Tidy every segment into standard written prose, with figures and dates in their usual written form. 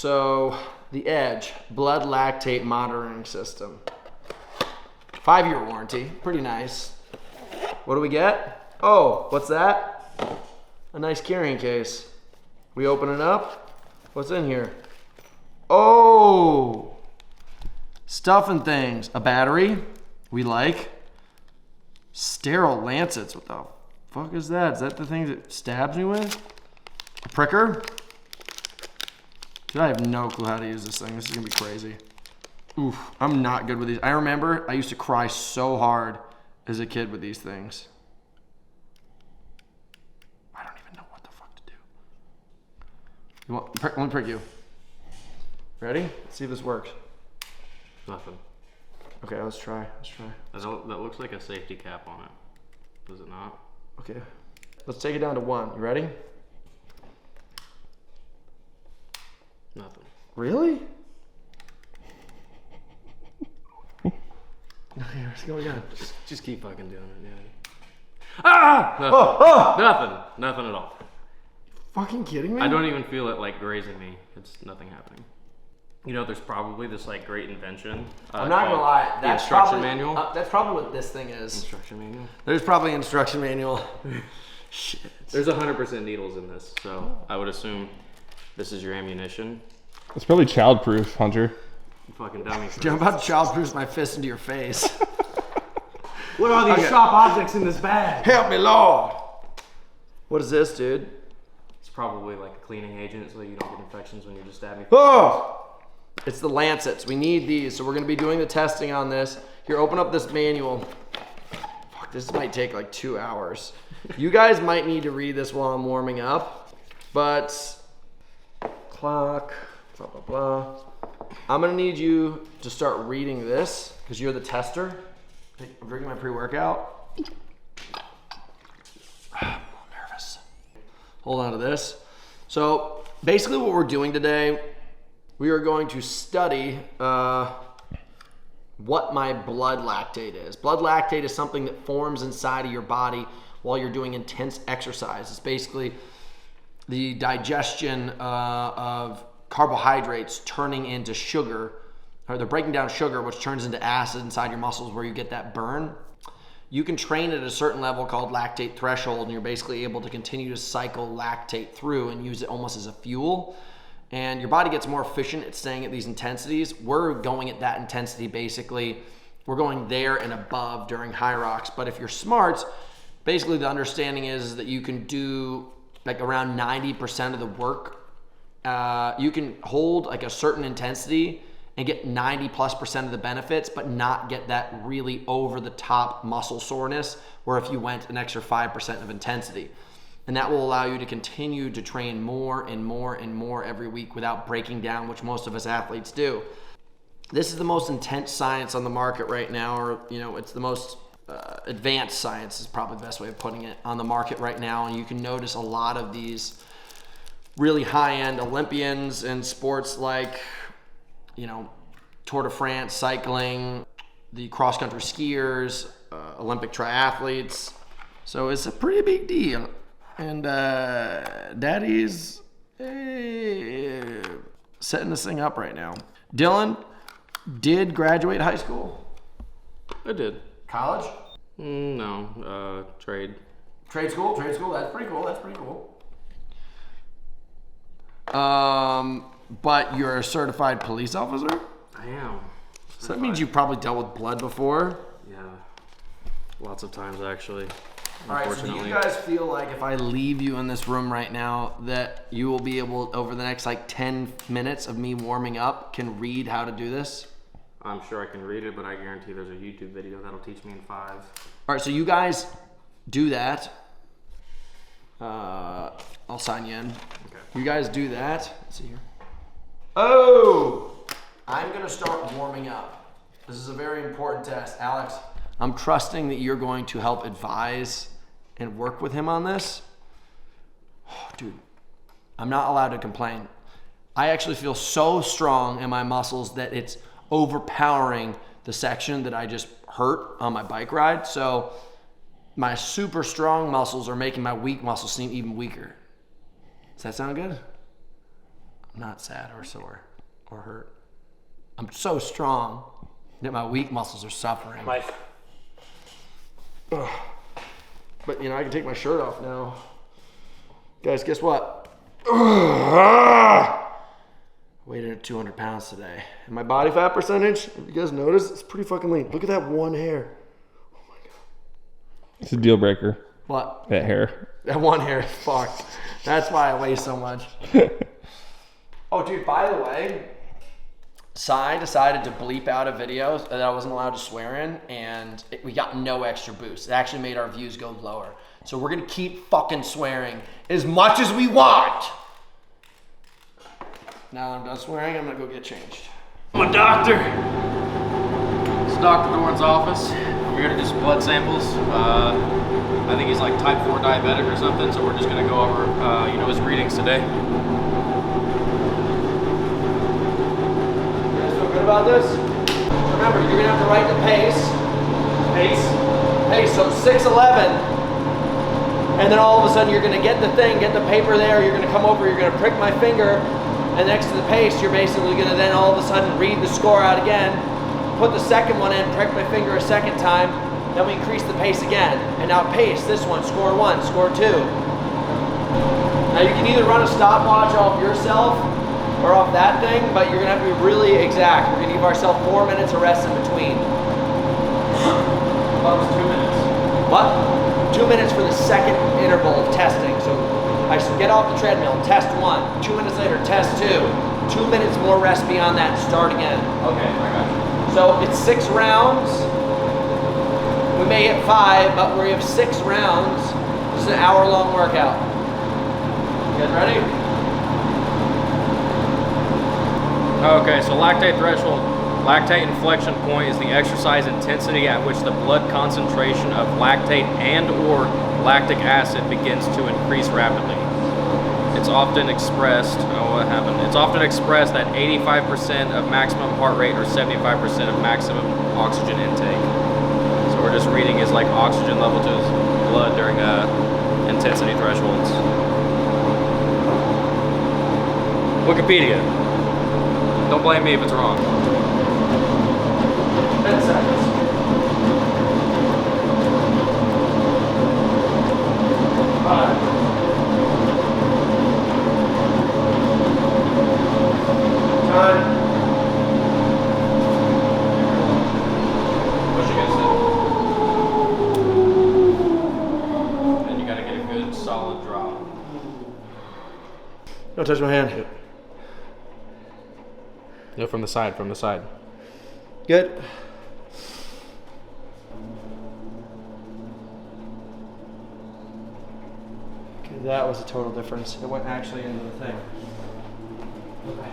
So the 𝗟𝗏, blood lactate monitoring system. 5-year warranty, pretty nice. What do we get? Oh, what's that? A nice carrying case. We open it up. What's in here? Oh, stuff and things. A battery, we like. Sterile lancets, what the fuck is that? Is that the thing that stabs me with? A pricker? Dude, I have no clue how to use this thing. This is gonna be crazy. Oof, I'm not good with these. I remember I used to cry so hard as a kid with these things. I don't even know what the fuck to do. Let me prick you. Ready? Let's see if this works. Nothing. Okay, let's try. That looks like a safety cap on it. Does it not? Okay. Let's take it down to 1. You ready? Nothing. Really? Okay, let's go again. Just keep fucking doing it, yeah. Ah! Nothing. Nothing at all. Fucking kidding me? I don't even feel it like grazing me. It's nothing happening. You know, there's probably this like great invention. I'm not gonna lie. The instruction manual. That's probably what this thing is. Instruction manual. There's probably an instruction manual. Shit. There's 100% needles in this, so I would assume this is your ammunition. It's probably childproof, Hunter. You fucking dummy. Dude, I'm about to childproof my fist into your face. What are these sharp objects in this bag? Help me, Lord. What is this, dude? It's probably like a cleaning agent so you don't get infections when you just stab me. Oh! It's the lancets. We need these, so we're gonna be doing the testing on this. Here, open up this manual. Fuck, this might take like 2 hours. You guys might need to read this while I'm warming up, but clock, blah, blah, blah. I'm gonna need you to start reading this because you're the tester. I'm drinking my pre-workout. I'm a little nervous. Hold on to this. So basically what we're doing today, we are going to study what my blood lactate is. Blood lactate is something that forms inside of your body while you're doing intense exercise. It's basically the digestion of carbohydrates turning into sugar, or they're breaking down sugar, which turns into acid inside your muscles where you get that burn. You can train at a certain level called lactate threshold, and you're basically able to continue to cycle lactate through and use it almost as a fuel. And your body gets more efficient at staying at these intensities. We're going at that intensity basically. We're going there and above during Hyrox. But if you're smart, basically the understanding is that you can do like around 90% of the work. You can hold like a certain intensity and get 90+% of the benefits, but not get that really over the top muscle soreness, where if you went an extra 5% of intensity. And that will allow you to continue to train more and more and more every week without breaking down, which most of us athletes do. This is the most intense science on the market right now, or it's the most advanced science is probably the best way of putting it on the market right now. And you can notice a lot of these really high-end Olympians in sports like, Tour de France, cycling, the cross-country skiers, Olympic triathletes. So it's a pretty big deal. And Daddy's setting this thing up right now. Dylan did graduate high school. I did. College? No, trade. Trade school? Trade school, that's pretty cool. But you're a certified police officer? I am. So that means you've probably dealt with blood before? Yeah. Lots of times, actually. All right, so do you guys feel like if I leave you in this room right now that you will be able, over the next like 10 minutes of me warming up, can read how to do this? I'm sure I can read it, but I guarantee there's a YouTube video that'll teach me in 5. All right, so you guys do that. I'll sign you in. Okay. You guys do that. Let's see here. Oh! I'm going to start warming up. This is a very important test. Alex, I'm trusting that you're going to help advise and work with him on this. Oh, dude, I'm not allowed to complain. I actually feel so strong in my muscles that it's overpowering the section that I just hurt on my bike ride. So my super strong muscles are making my weak muscles seem even weaker. Does that sound good? I'm not sad or sore or hurt. I'm so strong that my weak muscles are suffering. Ugh. But you know, I can take my shirt off now. Guys, guess what? Weighed in at 200 pounds today. And my body fat percentage, if you guys notice, it's pretty fucking lean. Look at that one hair. Oh my God. It's a deal breaker. What? That hair. That one hair is fucked. That's why I weigh so much. Oh, dude, by the way, Cy decided to bleep out a video that I wasn't allowed to swear in, and we got no extra boost. It actually made our views go lower. So we're gonna keep fucking swearing as much as we want. Now that I'm done swearing, I'm gonna go get changed. I'm a doctor. It's Dr. Dorn's office. We're here to do some blood samples. I think he's like type 4 diabetic or something, so we're just gonna go over, his readings today. You guys feel good about this? Remember, you're gonna have to write the pace. So 6:11, and then all of a sudden you're gonna get the paper there. You're gonna come over. You're gonna prick my finger. And next to the pace, you're basically gonna then all of a sudden read the score out again, put the second one in, prick my finger a second time, then we increase the pace again. And now pace, this one, score 1, score 2. Now you can either run a stopwatch off yourself or off that thing, but you're gonna have to be really exact. We're gonna give ourselves 4 minutes of rest in between. That was 2 minutes. What? 2 minutes for the second interval of testing. So I should get off the treadmill, test 1, 2 minutes later, test 2. 2 minutes more rest beyond that, start again. Okay, I got you. So it's 6 rounds. We may hit 5, but we have 6 rounds. This is an hour-long workout. You guys ready? Okay, so lactate threshold. Lactate inflection point is the exercise intensity at which the blood concentration of lactate and or lactic acid begins to increase rapidly. It's often expressed, It's often expressed at 85% of maximum heart rate or 75% of maximum oxygen intake. So we're just reading his like oxygen level to his blood during intensity thresholds. Wikipedia. Don't blame me if it's wrong. 10 seconds. 5. Time. Push against it. And you gotta get a good solid drop. Don't touch my hand. No, from the side, Good. Okay, that was a total difference. It went actually into the thing. Okay.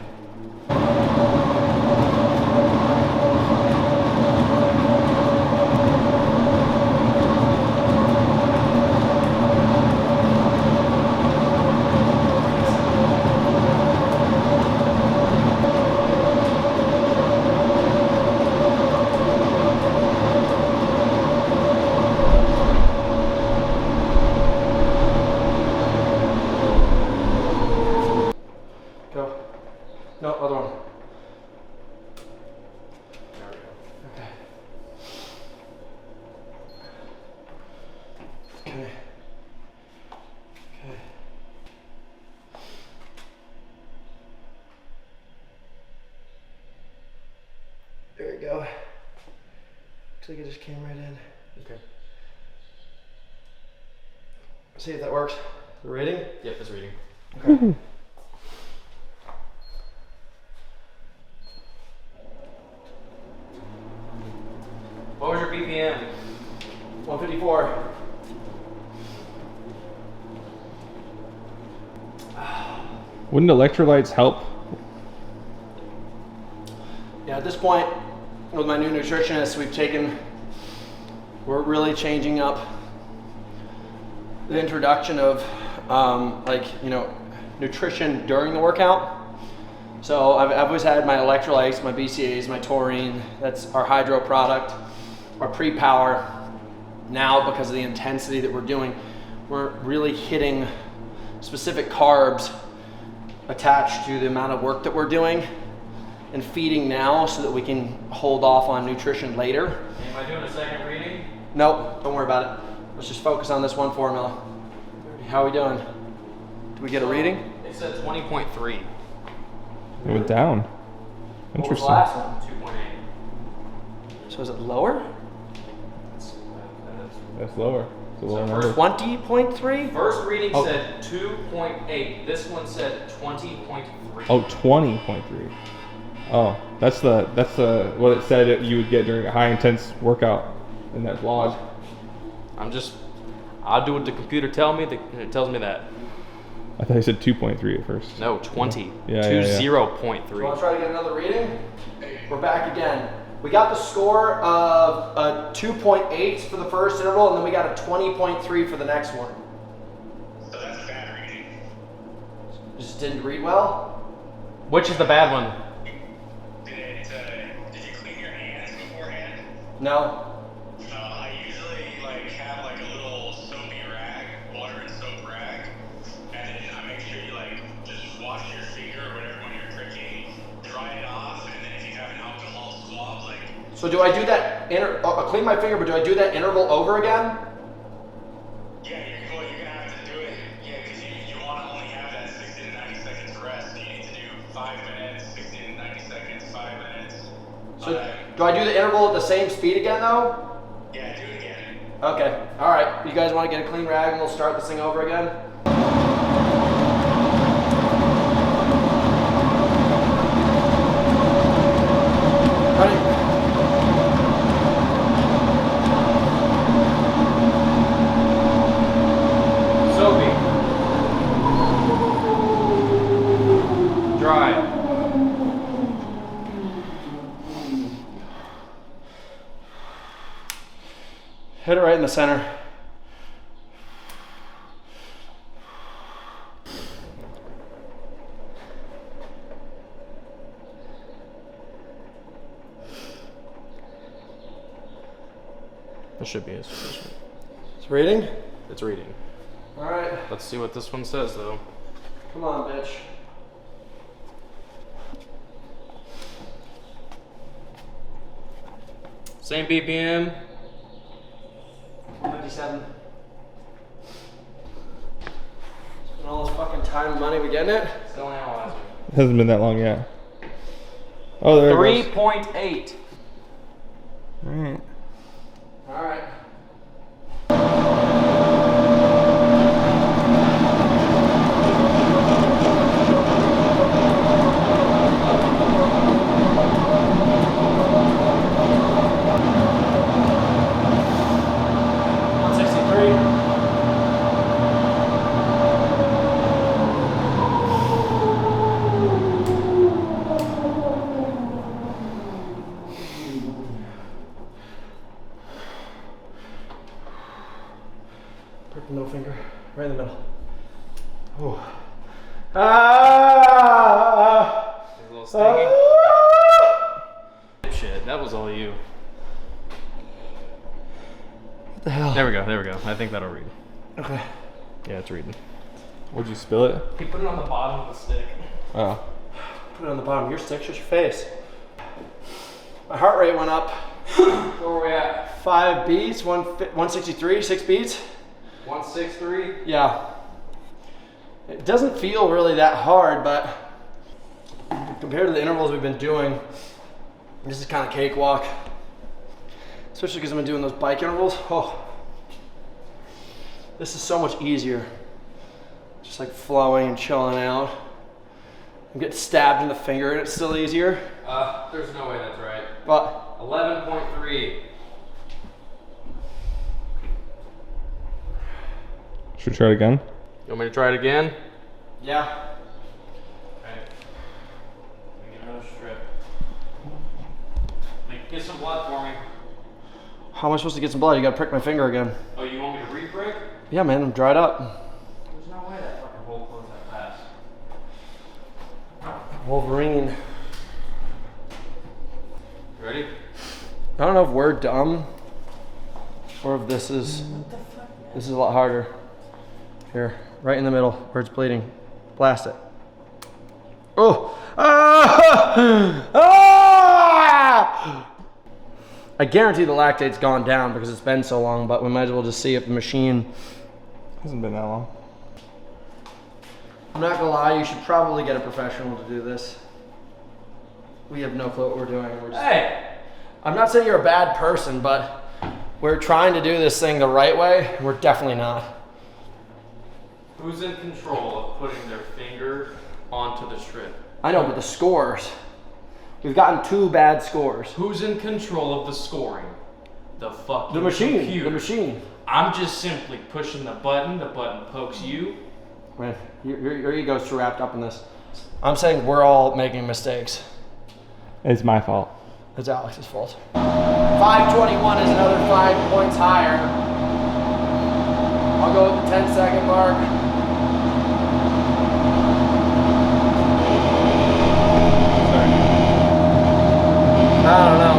No, other one. Okay. Okay. Okay. There you go. Looks like it just came right in. Okay. See if that works. The rating? Yep, it's reading. Okay. What was your BPM? 154. Wouldn't electrolytes help? Yeah, at this point, with my new nutritionist, we're really changing up the introduction of nutrition during the workout. So I've always had my electrolytes, my BCAAs, my taurine, that's our hydro product, our pre-power. Now, because of the intensity that we're doing, we're really hitting specific carbs attached to the amount of work that we're doing and feeding now so that we can hold off on nutrition later. Am I doing a second reading? Nope, don't worry about it. Let's just focus on this one formula. How are we doing? Do we get a reading? It said 20.3. It went down. What was the Interesting. last one? 2.8. So is it lower? That's lower. It's a lower So number. 20.3? First reading Oh. said 2.8. This one said 20.3. Oh, 20.3. Oh, that's the what it said that you would get during a high intense workout in that vlog. I'll do what the computer tells me. It tells me that. I thought you said 2.3 at first. No, 20. Yeah, 20.3. Want to try to get another reading? We're back again. We got the score of a 2.8 for the first interval, and then we got a 20.3 for the next one. So that's a bad reading. Just didn't read well? Which is the bad one? Did you clean your hands beforehand? No. I usually have a little soapy rag, water and soap rag, and then I make sure you just wash your finger or whatever when you're pricking, dry it off, and then if you have an alcohol swab, So do I do that, clean my finger, but do I do that interval over again? yeah, you're gonna have to do it, because you want to only have that 60 to 90 seconds rest. So you need to do 5 minutes, 60 to 90 seconds, 5 minutes. So do I do the interval at the same speed again though? Yeah, do it again. Okay, all right. You guys want to get a clean rag and we'll start this thing over again? Ready? Soapy. Dry. Hit it right in the center. That should be sufficient. It's reading? It's reading. All right. Let's see what this one says though. Come on, bitch. Same BPM. 57. Spend all this fucking time and money, we getting it? Still analyzing. It hasn't been that long yet. Oh, there it goes. 3.8. All right. All right. Prick the middle finger, right in the middle. Oh. Ah! A little stingy. Shit, that was all you. What the hell? There we go, there we go. I think that'll read. Okay. Yeah, it's reading. Would you spill it? He put it on the bottom of the stick. Oh. Put it on the bottom of your stick, shut your face. My heart rate went up. Where are we at? 5 beats, 163, 6 beats. 163. Yeah. It doesn't feel really that hard, but compared to the intervals we've been doing, this is kind of cakewalk. Especially because I've been doing those bike intervals. Oh, this is so much easier. Just like flowing and chilling out. I'm getting stabbed in the finger and it's still easier. There's no way that's right. But 11.3. Should we try it again? You want me to try it again? yeah. Okay. Let me get another strip. Get some blood for me. How am I supposed to get some blood? You gotta prick my finger again. Oh, you want me to re-prick? Yeah, man, I'm dried up. There's no way that fucking hole closed that fast. Wolverine. You ready? I don't know if we're dumb or if this is a lot harder. Here, right in the middle where it's bleeding. Blast it. Oh! Ah! Ah! I guarantee the lactate's gone down because it's been so long, but we might as well just see if the machine... Hasn't been that long. I'm not gonna lie, you should probably get a professional to do this. We have no clue what we're doing. We're just... Hey! I'm not saying you're a bad person, but we're trying to do this thing the right way. We're definitely not. Who's in control of putting their finger onto the strip? I know, but the scores. We've gotten 2 bad scores. Who's in control of the scoring? The fucking The machine. computer. The machine. I'm just simply pushing the button pokes you. Man, your ego's too wrapped up in this. I'm saying we're all making mistakes. It's my fault. It's Alex's fault. 521 is another 5 points higher. I'll go with the 10-second mark. I don't know.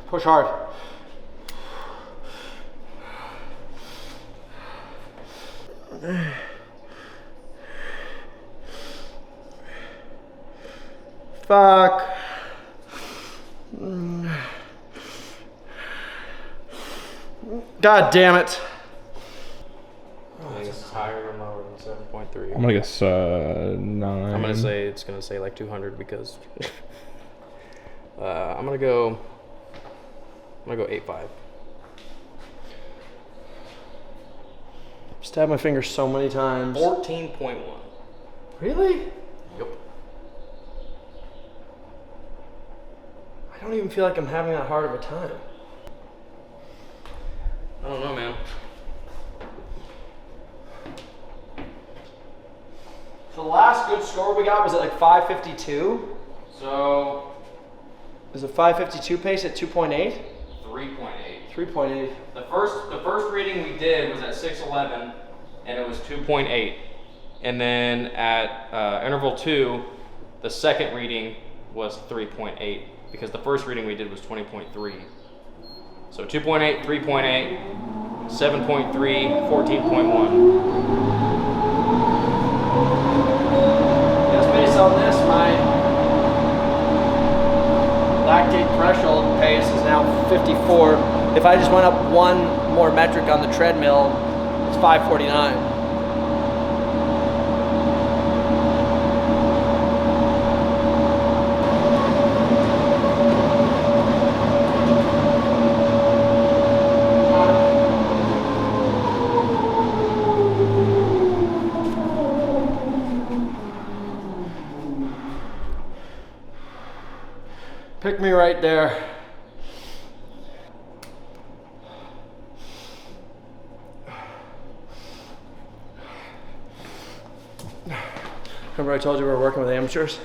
Push hard. Fuck. God damn it. I think it's higher or lower than 7.3. I'm gonna guess 9. I'm gonna say it's gonna say like 200 because I'm gonna go 8.5. Stabbed my finger so many times. 14.1. Really? Yep. I don't even feel like I'm having that hard of a time. I don't know, man. So the last good score we got was at like 552. So Is a 552 pace at 2.8? 3.8. 3.8. The first reading we did was at 6:11, and it was 2.8. And then at interval 2, the second reading was 3.8 because the first reading we did was 20.3. So 2.8, 3.8, 7.3, 14.1. Yes, based on this, my lactate threshold pace is now 54. If I just went up 1 more metric on the treadmill, it's 549. Pick me right there. Remember I told you we were working with amateurs?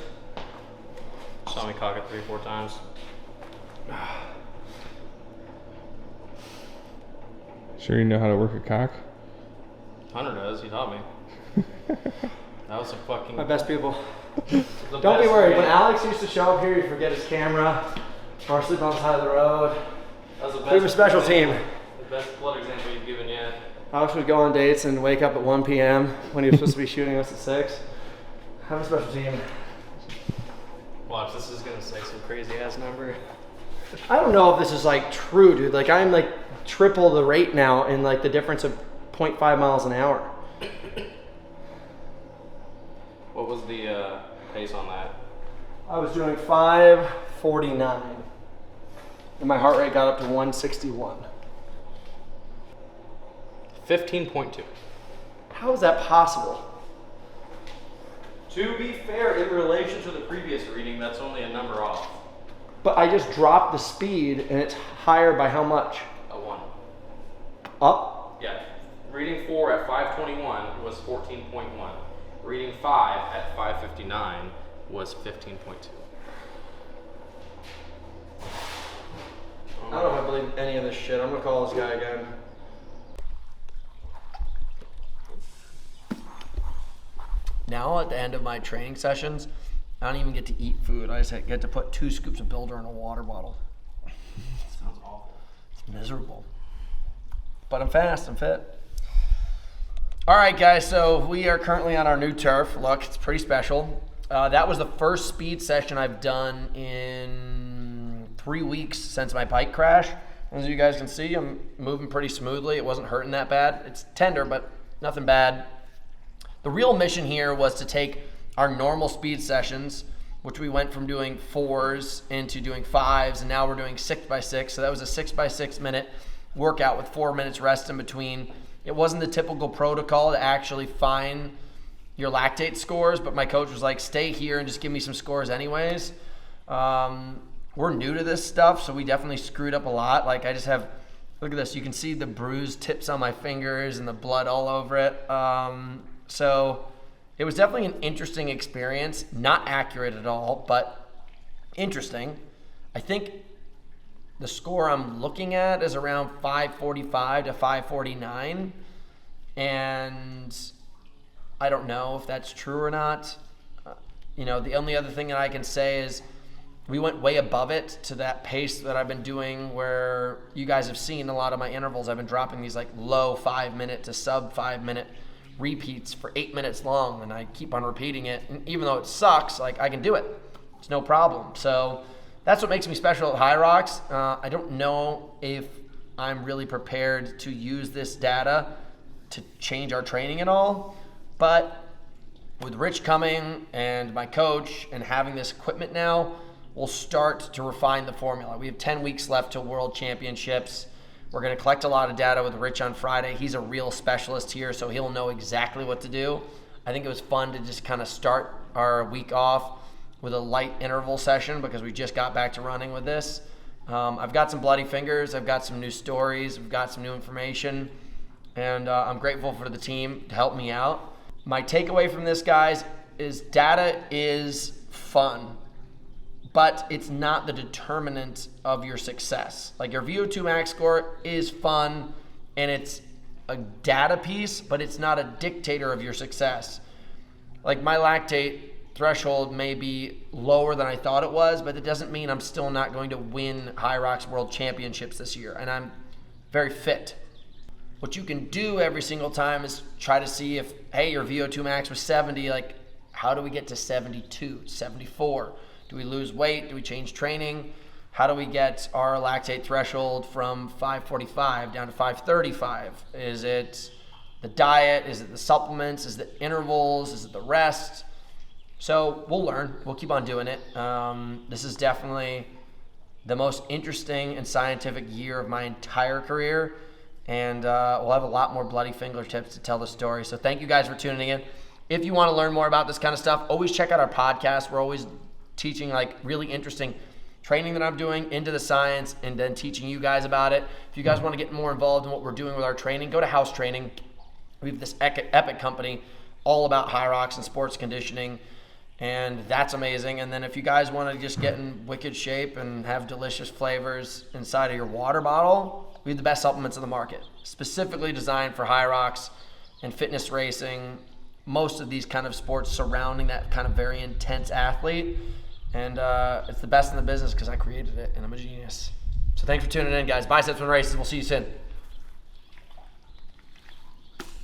Saw me cock it 3-4 times. Sure you know how to work a cock? Hunter does, he taught me. That was a fucking... My best people. the Don't be best worried. reading. When Alex used to show up here, he'd forget his camera or sleep on the side of the road. That was the We have a best special example- team. The best blood example you've given yet. Alex would go on dates and wake up at 1 p.m. when he was supposed to be shooting us at 6. Have a special team. Watch, this is gonna say some crazy ass number. I don't know if this is like true, dude. Like I'm like triple the rate now in like the difference of 0.5 miles an hour. What was the pace on that? I was doing 549 and my heart rate got up to 161. 15.2. How is that possible? To be fair, in relation to the previous reading, that's only a number off. But I just dropped the speed and it's higher by how much? A 1. Up? Yeah. Reading 4 at 521 was 14.1. Reading 5 at 559 was 15.2. I don't know explain any of this shit. I'm gonna call this guy again. Now at the end of my training sessions, I don't even get to eat food. I just get to put 2 scoops of Builder in a water bottle. Sounds awful. It's miserable. But I'm fast, I'm fit. All right, guys, so we are currently on our new turf. Look, it's pretty special. That was the first speed session I've done in 3 weeks since my bike crash. As you guys can see, I'm moving pretty smoothly. It wasn't hurting that bad. It's tender, but nothing bad. The real mission here was to take our normal speed sessions, which we went from doing 4s into doing 5s, and now we're doing 6x6. So that was a 6x6 minute workout with 4 minutes rest in between. It wasn't the typical protocol to actually find your lactate scores, but my coach was like, stay here and just give me some scores anyways. We're new to this stuff, so we definitely screwed up a lot. Like I just have, look at this, you can see the bruised tips on my fingers and the blood all over it. So it was definitely an interesting experience, not accurate at all, but interesting. I think the score I'm looking at is around 545 to 549, and I don't know if that's true or not. The only other thing that I can say is we went way above it to that pace that I've been doing, where you guys have seen a lot of my intervals. I've been dropping these like low 5-minute to sub 5-minute repeats for 8 minutes long, and I keep on repeating it. And even though it sucks, like I can do it. It's no problem. So that's what makes me special at Hyrox. I don't know if I'm really prepared to use this data to change our training at all, but with Rich coming and my coach and having this equipment now, we'll start to refine the formula. We have 10 weeks left to World Championships. We're going to collect a lot of data with Rich on Friday. He's a real specialist here, so he'll know exactly what to do. I think it was fun to just kind of start our week off with a light interval session because we just got back to running with this. I've got some bloody fingers. I've got some new stories. I've got some new information. And I'm grateful for the team to help me out. My takeaway from this, guys, is data is fun, but it's not the determinant of your success. Like your VO2 max score is fun and it's a data piece, but it's not a dictator of your success. Like my lactate threshold may be lower than I thought it was, but it doesn't mean I'm still not going to win Hyrox World Championships this year. And I'm very fit. What you can do every single time is try to see if, hey, your VO2 max was 70, like how do we get to 72, 74? Do we lose weight? Do we change training? How do we get our lactate threshold from 545 down to 535? Is it the diet? Is it the supplements? Is it the intervals? Is it the rest? So we'll learn. We'll keep on doing it. This is definitely the most interesting and scientific year of my entire career. And we'll have a lot more bloody fingertips to tell the story. So thank you guys for tuning in. If you want to learn more about this kind of stuff, always check out our podcast. We're always teaching like really interesting training that I'm doing into the science and then teaching you guys about it. If you guys want to get more involved in what we're doing with our training, go to House Training. We have this epic company all about Hyrox and sports conditioning, and that's amazing. And then if you guys want to just get in wicked shape and have delicious flavors inside of your water bottle, we have the best supplements in the market, specifically designed for Hyrox and fitness racing, most of these kind of sports surrounding that kind of very intense athlete. And it's the best in the business because I created it and I'm a genius. So thanks for tuning in, guys. Biceps and races. We'll see you soon.